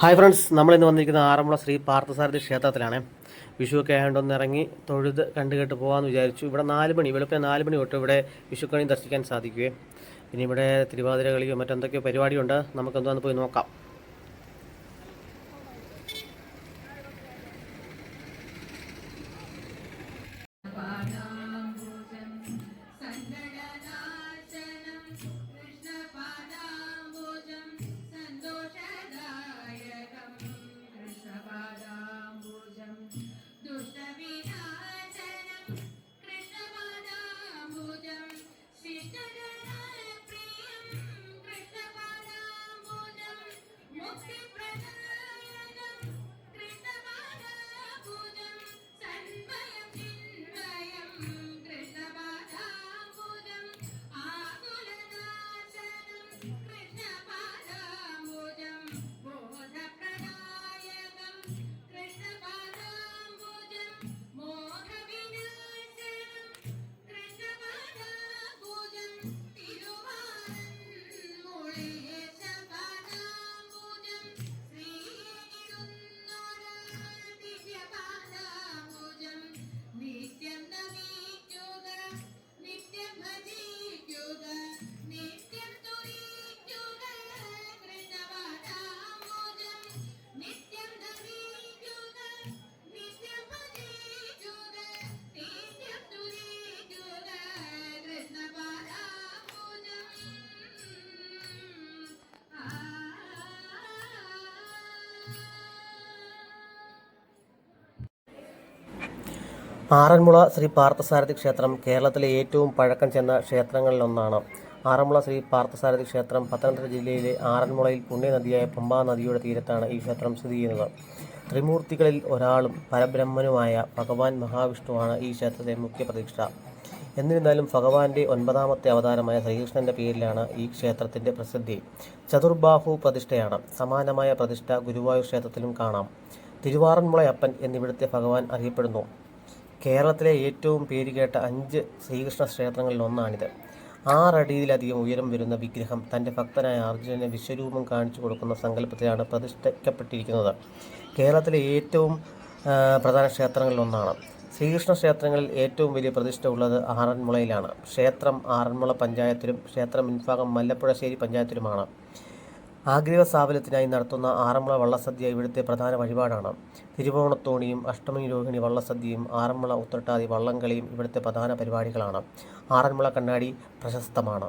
Hi friends, നമ്മളിന്ന് വന്നിരിക്കുന്ന ആറന്മുള ശ്രീ പാർത്ഥസാരഥി ക്ഷേത്രത്തിലാണ്. വിഷുവൊക്കെ ആയതുകൊണ്ടൊന്ന് ഇറങ്ങി തൊഴുത് കണ്ടുകെട്ട് പോകാമെന്ന് വിചാരിച്ചു. ഇവിടെ 4 മണി, വെളുപ്പിന് 4 മണി തൊട്ട് ഇവിടെ വിഷുക്കണി ദർശിക്കാൻ സാധിക്കുകയും പിന്നെ ഇവിടെ തിരുവാതിര കളിയോ മറ്റെന്തൊക്കെയോ പരിപാടിയുണ്ട്. നമുക്കെന്താന്ന് പോയി നോക്കാം. ആറന്മുള ശ്രീ പാർത്ഥസാരഥി ക്ഷേത്രം കേരളത്തിലെ ഏറ്റവും പഴക്കം ചെന്ന ക്ഷേത്രങ്ങളിലൊന്നാണ്. ആറന്മുള ശ്രീ പാർത്ഥസാരഥി ക്ഷേത്രം പത്തനംതിട്ട ജില്ലയിലെ ആറന്മുളയിൽ പുണ്യനദിയായ പമ്പാ നദിയുടെ തീരത്താണ് ഈ ക്ഷേത്രം സ്ഥിതി ചെയ്യുന്നത്. ത്രിമൂർത്തികളിൽ ഒരാളും പരബ്രഹ്മനുമായ ഭഗവാൻ മഹാവിഷ്ണുവാണ് ഈ ക്ഷേത്രത്തെ മുഖ്യ പ്രതിഷ്ഠ. എന്നിരുന്നാലും ഭഗവാന്റെ 9ാമത്തെ അവതാരമായ ശ്രീകൃഷ്ണന്റെ പേരിലാണ് ഈ ക്ഷേത്രത്തിന്റെ പ്രസിദ്ധി. ചതുർബാഹു പ്രതിഷ്ഠയാണ്. സമാനമായ പ്രതിഷ്ഠ ഗുരുവായൂർ ക്ഷേത്രത്തിലും കാണാം. തിരുവാറന്മുളയപ്പൻ എന്നിവിടുത്തെ ഭഗവാൻ അറിയപ്പെടുന്നു. കേരളത്തിലെ ഏറ്റവും പേരുകേട്ട 5 ശ്രീകൃഷ്ണ ക്ഷേത്രങ്ങളിലൊന്നാണിത്. 6 അടിയിലധികം ഉയരം വരുന്ന വിഗ്രഹം തൻ്റെ ഭക്തനായ അർജുനന് വിശ്വരൂപം കാണിച്ചു കൊടുക്കുന്ന സങ്കല്പത്തിലാണ് പ്രതിഷ്ഠിക്കപ്പെട്ടിരിക്കുന്നത്. കേരളത്തിലെ ഏറ്റവും പ്രധാന ക്ഷേത്രങ്ങളിലൊന്നാണ്. ശ്രീകൃഷ്ണ ക്ഷേത്രങ്ങളിൽ ഏറ്റവും വലിയ പ്രതിഷ്ഠ ഉള്ളത് ആറന്മുളയിലാണ്. ക്ഷേത്രം ആറന്മുള പഞ്ചായത്തിലും ക്ഷേത്രം മുൻഭാഗം മല്ലപ്പുഴശ്ശേരി പഞ്ചായത്തിലുമാണ്. ആഗ്രഹ സാഫല്യത്തിനായി നടത്തുന്ന ആറന്മുള വള്ളസദ്യ ഇവിടുത്തെ പ്രധാന വഴിപാടാണ്. തിരുവോണത്തോണിയും അഷ്ടമി രോഹിണി വള്ളസദ്യയും ആറന്മുള ഉത്രട്ടാതി വള്ളംകളിയും ഇവിടുത്തെ പ്രധാന പരിപാടികളാണ്. ആറന്മുള കണ്ണാടി പ്രശസ്തമാണ്.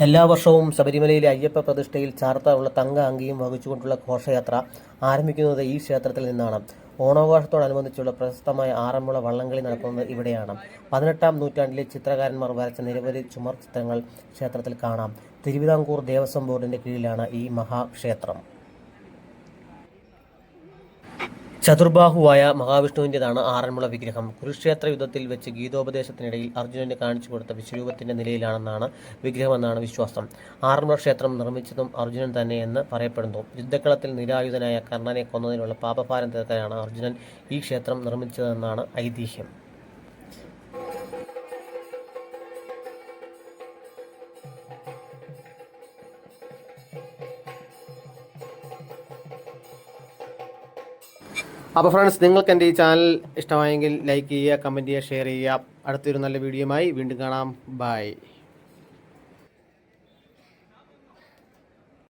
എല്ലാ വർഷവും ശബരിമലയിലെ അയ്യപ്പ പ്രതിഷ്ഠയിൽ ചാർത്താറുള്ള തങ്ക അങ്കിയും വഹിച്ചുകൊണ്ടുള്ള ഘോഷയാത്ര ആരംഭിക്കുന്നത് ഈ ക്ഷേത്രത്തിൽ നിന്നാണ്. ഓണാഘോഷത്തോടനുബന്ധിച്ചുള്ള പ്രശസ്തമായ ആറന്മുള വള്ളംകളി നടക്കുന്നത് ഇവിടെയാണ്. 18ാം നൂറ്റാണ്ടിലെ ചിത്രകാരന്മാർ വരച്ച നിരവധി ചുമർ ചിത്രങ്ങൾ ക്ഷേത്രത്തിൽ കാണാം. തിരുവിതാംകൂർ ദേവസ്വം ബോർഡിന്റെ കീഴിലാണ് ഈ മഹാക്ഷേത്രം. ചതുർബാഹുവായ മഹാവിഷ്ണുവിൻ്റെതാണ് ആറന്മുള വിഗ്രഹം. കുരുക്ഷേത്ര യുദ്ധത്തിൽ വെച്ച് ഗീതോപദേശത്തിനിടയിൽ അർജുനന് കാണിച്ചു കൊടുത്ത വിശ്വരൂപത്തിന്റെ നിലയിലാണെന്നാണ് വിഗ്രഹമെന്നാണ് വിശ്വാസം. ആറന്മുള ക്ഷേത്രം നിർമ്മിച്ചതും അർജുനൻ തന്നെയെന്ന് പറയപ്പെടുന്നു. യുദ്ധക്കളത്തിൽ നിരായുധനായ കർണനെ കൊന്നതിനുള്ള പാപഭാരം തീർക്കാനാണ് അർജുനൻ ഈ ക്ഷേത്രം നിർമ്മിച്ചതെന്നാണ് ഐതിഹ്യം. അപ്പോൾ ഫ്രണ്ട്സ്, നിങ്ങൾക്ക് എൻ്റെ ഈ ചാനൽ ഇഷ്ടമായെങ്കിൽ ലൈക്ക് ചെയ്യുക, കമൻറ്റ് ചെയ്യുക, ഷെയർ ചെയ്യുക. അടുത്തൊരു നല്ല വീഡിയോയുമായി വീണ്ടും കാണാം. ബൈ.